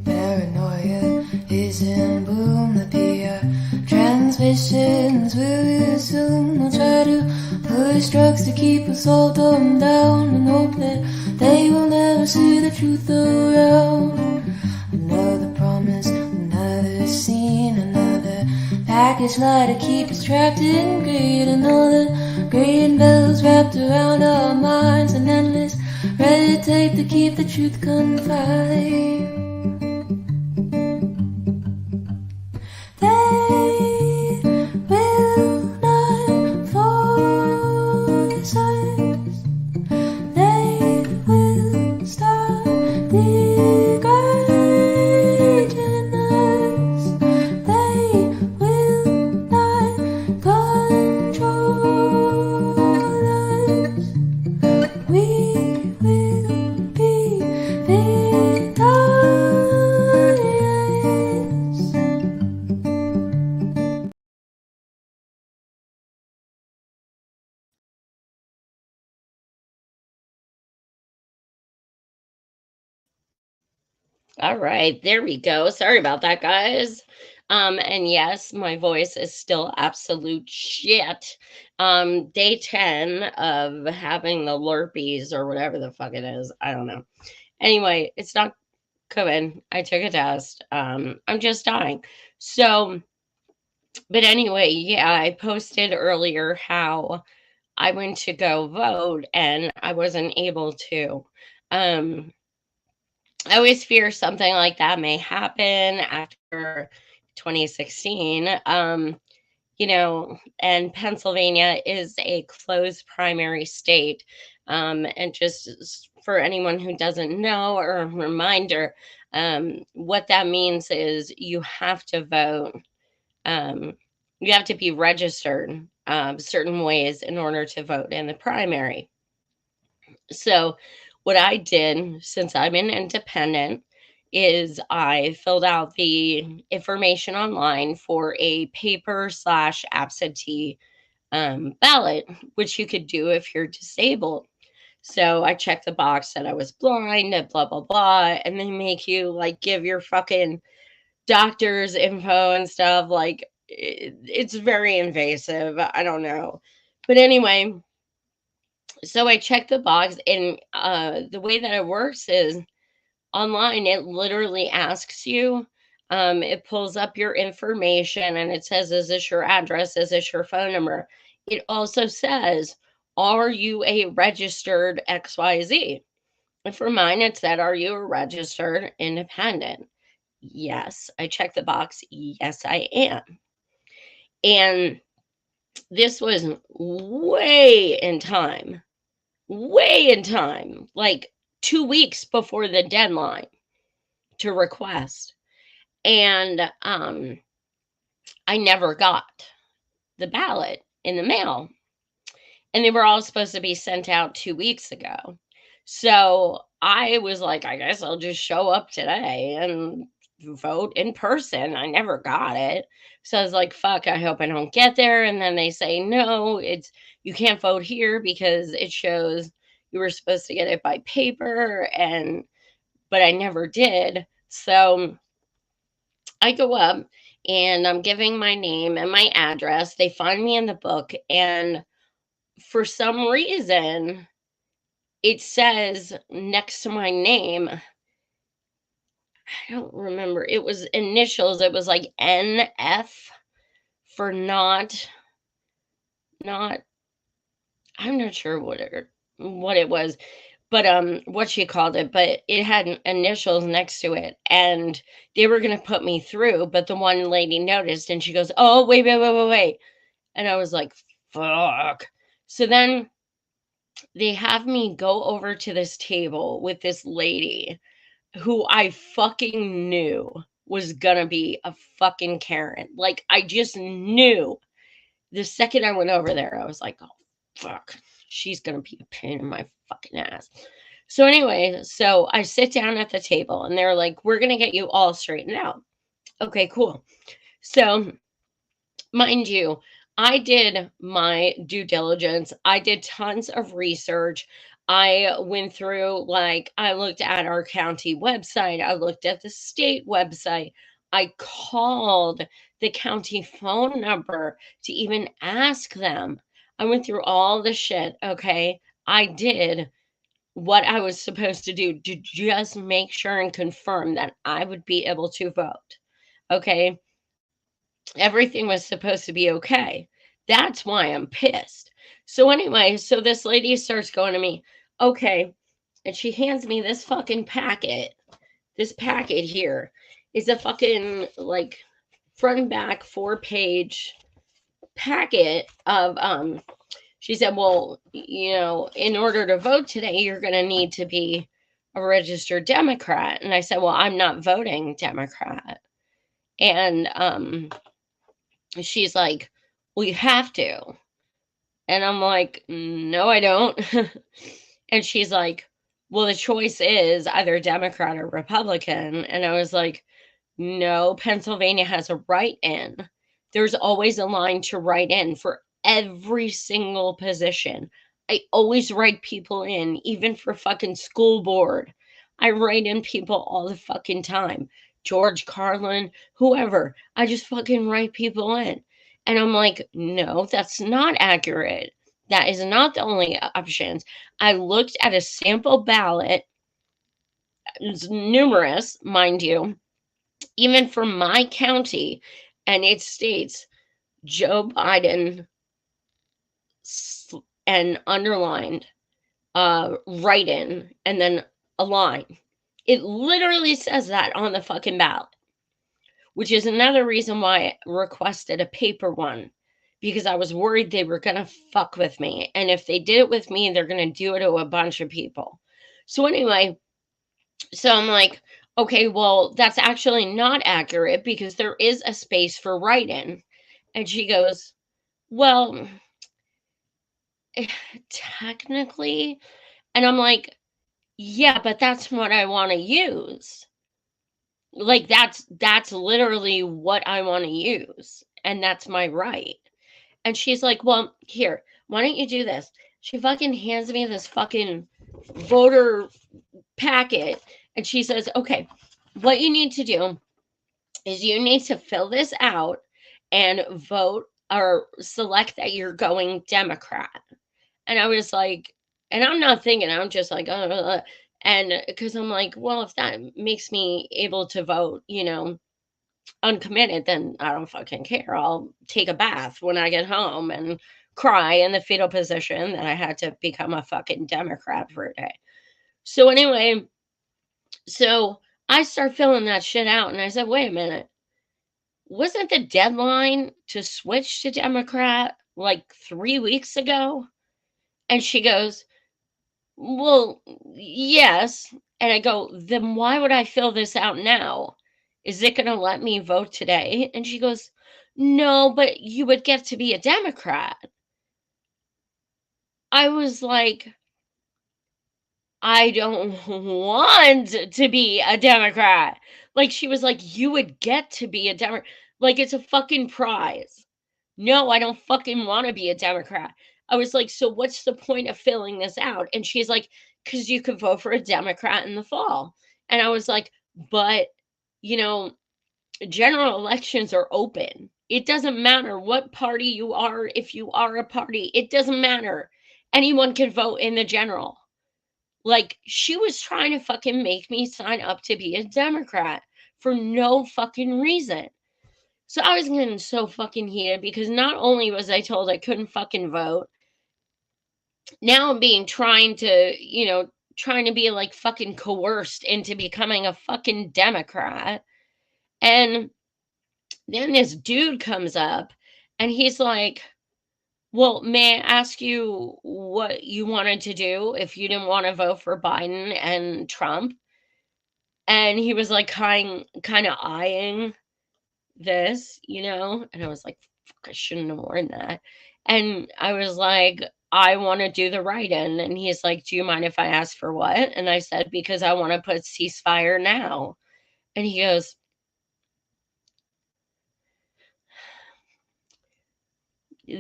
Paranoia is in boom. The PR transmissions will assume we'll try to push drugs to keep us all dumbed down and hope that they will never see the truth around. Another promise, another scene, another package lie to keep us trapped in greed. Another green bells wrapped around our minds, an endless red tape to keep the truth confined. They will not force us. They will stop degrading us. They will not control us. We will be victorious. All right, there we go. Sorry about that, guys. And yes, my voice is still absolute shit. Day 10 of having the lurpies or whatever the fuck it is. I don't know. Anyway, it's not COVID. I took a test. I'm just dying. So, but anyway, yeah, I posted earlier how I went to go vote and I wasn't able to. Um, I always fear something like that may happen after 2016. And Pennsylvania is a closed primary state. And just for anyone who doesn't know, or a reminder, what that means is you have to vote. Um, you have to be registered certain ways in order to vote in the primary. So, what I did, since I'm an independent, is I filled out the information online for a paper slash absentee ballot, which you could do if you're disabled. So I checked the box that I was blind and blah, blah, blah. And they make you like give your fucking doctor's info and stuff. Like, it's very invasive. I don't know. But anyway, so I checked the box, and the way that it works is online, it literally asks you, it pulls up your information and it says, is this your address? Is this your phone number? It also says, are you a registered XYZ? And for mine, it said, are you a registered independent? Yes, I checked the box. Yes, I am. And this was way in time, like 2 weeks before the deadline to request. And I never got the ballot in the mail. And they were all supposed to be sent out 2 weeks ago. So I was like, I guess I'll just show up today and vote in person. I never got it. So I was like, fuck, I hope I don't get there. And then they say, no, you can't vote here because it shows you were supposed to get it by paper, but I never did. So I go up and I'm giving my name and my address. They find me in the book, and for some reason it says next to my name, I don't remember, it was initials, it was like NF for not I'm not sure what it was, but what she called it, but it had initials next to it, and they were going to put me through, but the one lady noticed and she goes, oh, wait, and I was like, fuck. So then they have me go over to this table with this lady who I fucking knew was gonna be a fucking Karen. Like, I just knew. The second I went over there, I was like, oh, fuck. She's gonna be a pain in my fucking ass. So, anyway, so I sit down at the table and they're like, we're gonna get you all straightened out. Okay, cool. So, mind you, I did my due diligence. I did tons of research. I went through, like, I looked at our county website, I looked at the state website, I called the county phone number to even ask them. I went through all the shit, okay? I did what I was supposed to do to just make sure and confirm that I would be able to vote, okay? Everything was supposed to be okay. That's why I'm pissed. So anyway, so this lady starts going to me, okay, and she hands me this fucking packet. This packet here is a fucking like front and back 4-page packet of she said, well, you know, in order to vote today, you're going to need to be a registered Democrat. And I said, well, I'm not voting Democrat. And she's like, well, you have to. And I'm like, no, I don't. And she's like, well, the choice is either Democrat or Republican. And I was like, no, Pennsylvania has a write-in. There's always a line to write in for every single position. I always write people in, even for fucking school board. I write in people all the fucking time. George Carlin, whoever. I just fucking write people in. And I'm like, no, that's not accurate. That is not the only options. I looked at a sample ballot, numerous, mind you, even for my county, and it states Joe Biden and underlined write in and then a line. It literally says that on the fucking ballot, which is another reason why I requested a paper one, because I was worried they were going to fuck with me. And if they did it with me, they're going to do it to a bunch of people. So anyway, so I'm like, okay, well, that's actually not accurate because there is a space for write in. And she goes, well, technically. And I'm like, yeah, but that's what I want to use. Like that's literally what I want to use. And that's my right. And she's like, well, here, why don't you do this? She fucking hands me this fucking voter packet. And she says, okay, what you need to do is you need to fill this out and vote or select that you're going Democrat. And I was like, and I'm not thinking, I'm just like, and because I'm like, well, if that makes me able to vote, you know, uncommitted, then I don't fucking care. I'll take a bath when I get home and cry in the fetal position that I had to become a fucking Democrat for a day. So anyway, so I start filling that shit out and I said, wait a minute. Wasn't the deadline to switch to Democrat like 3 weeks ago? And she goes, well, yes. And I go, then why would I fill this out now? Is it going to let me vote today? And she goes, no, but you would get to be a Democrat. I was like, I don't want to be a Democrat. Like, she was like, you would get to be a Democrat. Like, it's a fucking prize. No, I don't fucking want to be a Democrat. I was like, so what's the point of filling this out? And she's like, because you could vote for a Democrat in the fall. And I was like, but, you know, general elections are open. It doesn't matter what party you are. If you are a party, it doesn't matter. Anyone can vote in the general. Like, she was trying to fucking make me sign up to be a Democrat for no fucking reason. So I was getting so fucking heated because not only was I told I couldn't fucking vote, now I'm being trying to, you know, trying to be like fucking coerced into becoming a fucking Democrat. And then this dude comes up and he's like, well, may I ask you what you wanted to do if you didn't want to vote for Biden and Trump? And he was like kind of eyeing this, you know? And I was like, fuck, I shouldn't have worn that. And I was like, I want to do the write-in. And he's like, do you mind if I ask for what? And I said, because I want to put ceasefire now. And he goes,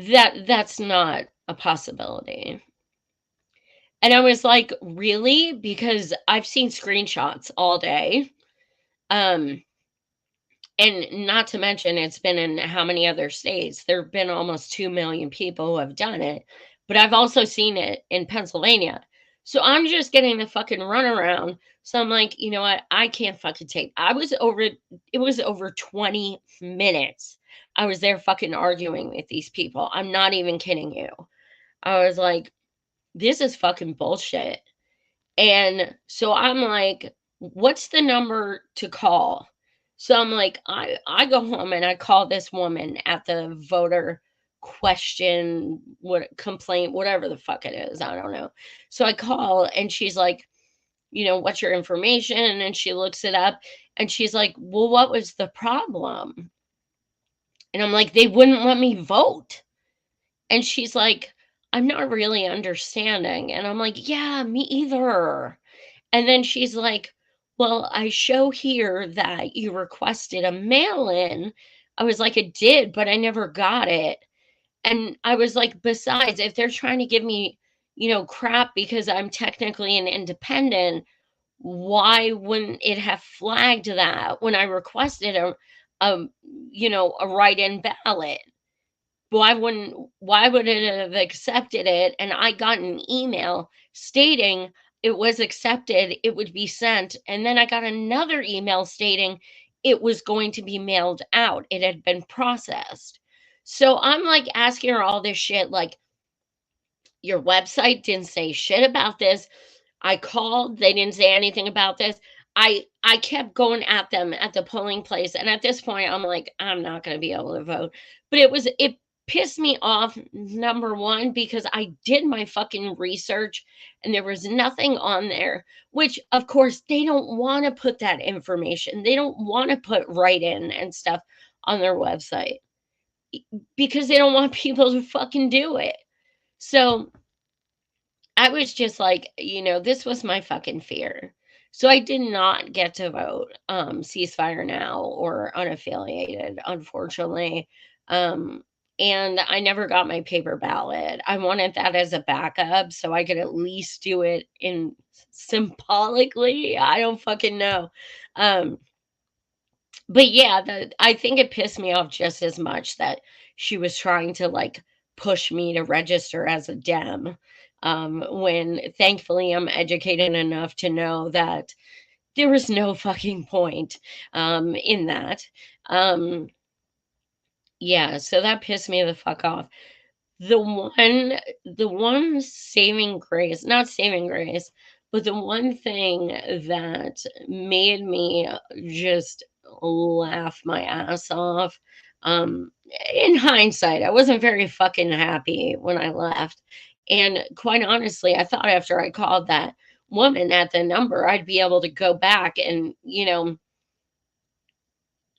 that's not a possibility. And I was like, really? Because I've seen screenshots all day. Um, and not to mention, it's been in how many other states? There have been almost 2 million people who have done it, but I've also seen it in Pennsylvania. So I'm just getting the fucking runaround. So I'm like, you know what? I can't fucking take. It was over 20 minutes. I was there fucking arguing with these people. I'm not even kidding you. I was like, this is fucking bullshit. And so I'm like, what's the number to call? So I'm like, I go home and I call this woman at the voter question, what complaint, whatever the fuck it is. I don't know. So I call and she's like, what's your information? And she looks it up and she's like, well, what was the problem? And I'm like, they wouldn't let me vote. And she's like, I'm not really understanding. And I'm like, yeah, me either. And then she's like, well, I show here that you requested a mail in. I was like, it did, but I never got it. And I was like, besides, if they're trying to give me, crap because I'm technically an independent, why wouldn't it have flagged that when I requested a a write-in ballot? Why would it have accepted it and I got an email stating it was accepted, it would be sent, and then I got another email stating it was going to be mailed out, it had been processed. So I'm like asking her all this shit like, your website didn't say shit about this. I called, they didn't say anything about this. I kept going at them at the polling place, and at this point I'm like, I'm not going to be able to vote. But it pissed me off, number one, because I did my fucking research and there was nothing on there, which of course they don't want to put that information. They don't want to put write in and stuff on their website because they don't want people to fucking do it. So I was just like, this was my fucking fear. So I did not get to vote ceasefire now or unaffiliated, unfortunately. Um, and I never got my paper ballot. I wanted that as a backup so I could at least do it in symbolically. I don't fucking know. Um, but yeah, I think it pissed me off just as much that she was trying to like push me to register as a Dem. When thankfully I'm educated enough to know that there was no fucking point in that. Um, yeah, so that pissed me the fuck off. The one saving grace, not saving grace, but the one thing that made me just laugh my ass off, um, in hindsight, I wasn't very fucking happy when I left. And quite honestly, I thought after I called that woman at the number, I'd be able to go back and,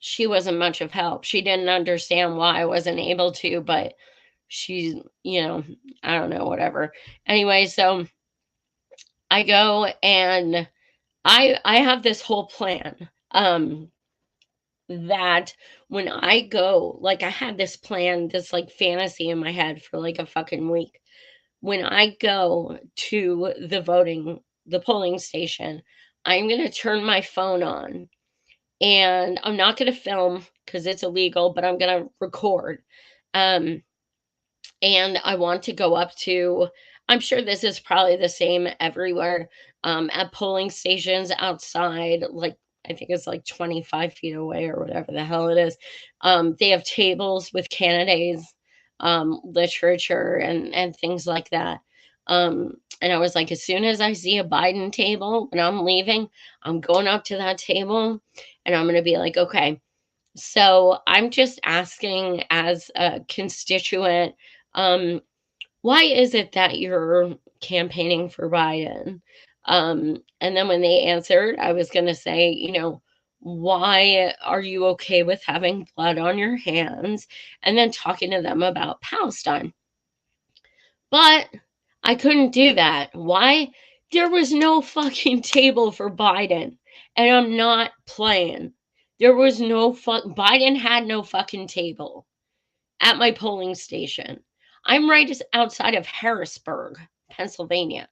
she wasn't much of help. She didn't understand why I wasn't able to, but she's, I don't know, whatever. Anyway, so I go and I have this whole plan. That when I go, like I had this plan, this like fantasy in my head for like a fucking week. When I go to the polling station, I'm going to turn my phone on and I'm not going to film because it's illegal, but I'm going to record. Um, and I want to go up to, I'm sure this is probably the same everywhere, at polling stations outside, like I think it's like 25 feet away or whatever the hell it is. They have tables with candidates, literature and things like that. And I was like, as soon as I see a Biden table when I'm leaving, I'm going up to that table and I'm going to be like, okay, so I'm just asking as a constituent, um, why is it that you're campaigning for Biden? And then when they answered, I was going to say, why are you okay with having blood on your hands? And then talking to them about Palestine. But I couldn't do that. Why? There was no fucking table for Biden. And I'm not playing. There was Biden had no fucking table at my polling station. I'm right outside of Harrisburg, Pennsylvania.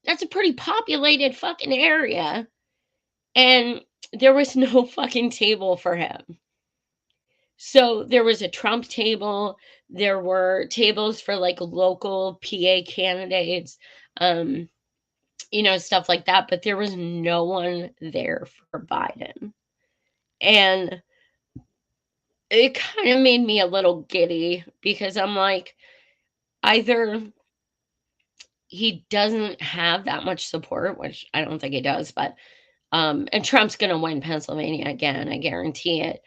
That's a pretty populated fucking area. And there was no fucking table for him. So there was a Trump table, there were tables for like local PA candidates, um, stuff like that, but there was no one there for Biden. And it kind of made me a little giddy because I'm like, either he doesn't have that much support, which I don't think he does, but and Trump's going to win Pennsylvania again, I guarantee it.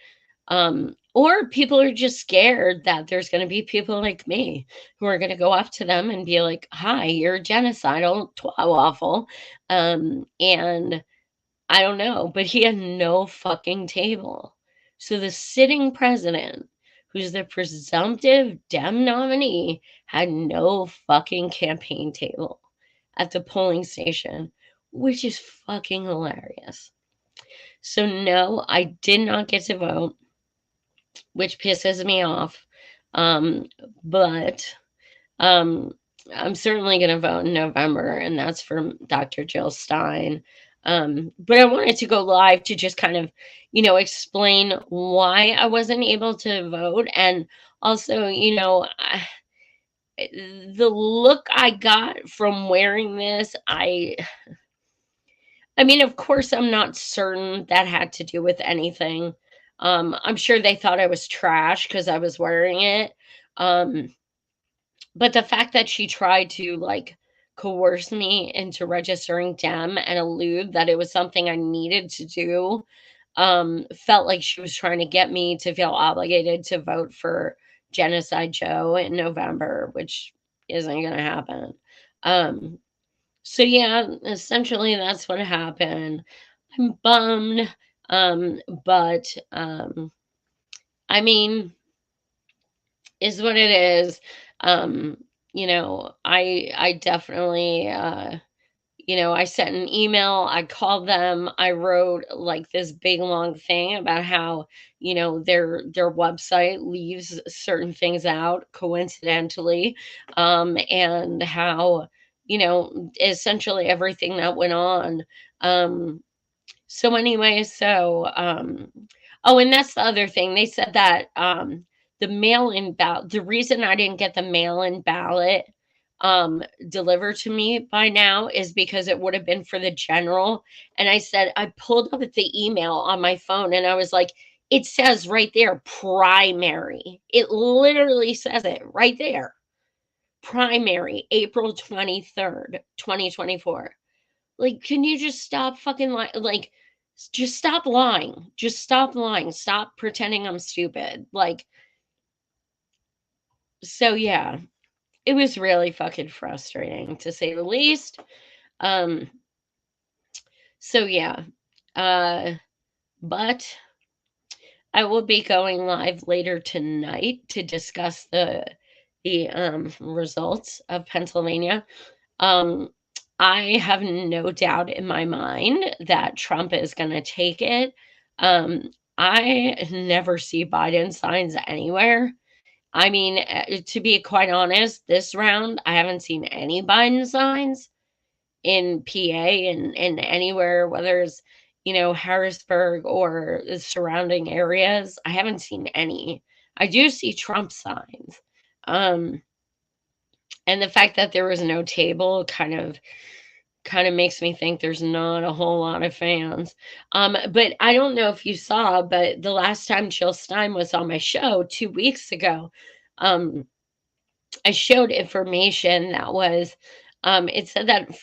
Or people are just scared that there's going to be people like me who are going to go up to them and be like, "Hi, you're a genocidal waffle," and I don't know, but he had no fucking table. So the sitting president, who's the presumptive Dem nominee, had no fucking campaign table at the polling station, which is fucking hilarious. So no, I did not get to vote, which pisses me off. Um, but um, I'm certainly going to vote in November, and that's for Dr. Jill Stein. But I wanted to go live to just kind of, explain why I wasn't able to vote. And also, the look I got from wearing this, I mean, of course, I'm not certain that had to do with anything. I'm sure they thought I was trash because I was wearing it. Um, but the fact that she tried to like coerce me into registering Dem and allude that it was something I needed to do, felt like she was trying to get me to feel obligated to vote for Genocide Joe in November, which isn't going to happen. Um, so yeah, essentially that's what happened. I'm bummed. But I mean, is what it is. Um, I definitely I sent an email, I called them, I wrote like this big long thing about how, their website leaves certain things out coincidentally, and how, essentially everything that went on. So anyway, oh, and that's the other thing. They said that the mail-in ballot, the reason I didn't get the mail-in ballot delivered to me by now is because it would have been for the general. And I said, I pulled up the email on my phone and I was like, it says right there, primary. It literally says it right there. Primary, April 23rd, 2024. Like, can you just stop fucking like just stop lying. Just stop lying. Stop pretending I'm stupid. Like, so yeah, it was really fucking frustrating to say the least. Um, so yeah. Uh, but I will be going live later tonight to discuss the results of Pennsylvania. Um, I have no doubt in my mind that Trump is going to take it. Um, I never see Biden signs anywhere. I mean, to be quite honest, this round, I haven't seen any Biden signs in PA and anywhere, whether it's, Harrisburg or the surrounding areas. I haven't seen any. I do see Trump signs. Um, and the fact that there was no table kind of makes me think there's not a whole lot of fans. But I don't know if you saw, but the last time Jill Stein was on my show 2 weeks ago, um, I showed information that was, it said that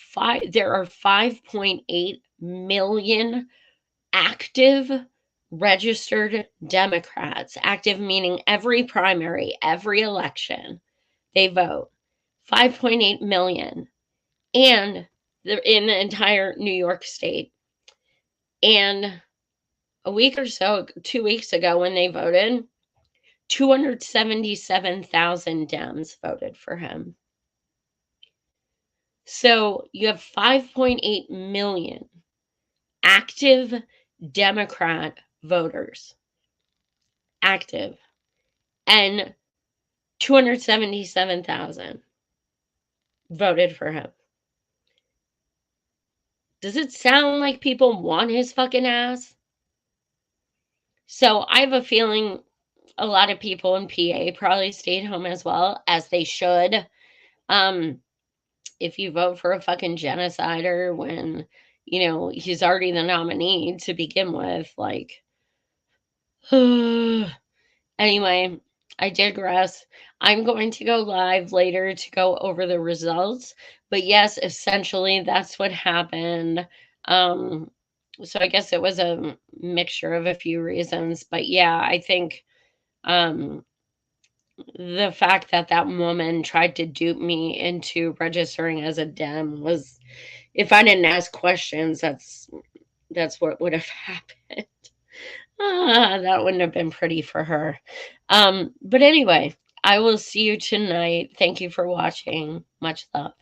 there are 5.8 million active registered Democrats, active meaning every primary, every election, they vote. 5.8 million. And in the entire New York state. And a week or so, 2 weeks ago, when they voted, 277,000 Dems voted for him. So you have 5.8 million active Democrat voters, active, and 277,000 voted for him. Does it sound like people want his fucking ass? So I have a feeling a lot of people in PA probably stayed home as well, as they should. Um, if you vote for a fucking genocider when, he's already the nominee to begin with, like, anyway, I digress. I'm going to go live later to go over the results. But yes, essentially that's what happened. Um, so I guess it was a mixture of a few reasons. But yeah, I think um, the fact that that woman tried to dupe me into registering as a Dem was, if I didn't ask questions, that's what would have happened. That wouldn't have been pretty for her. But anyway, I will see you tonight. Thank you for watching. Much love.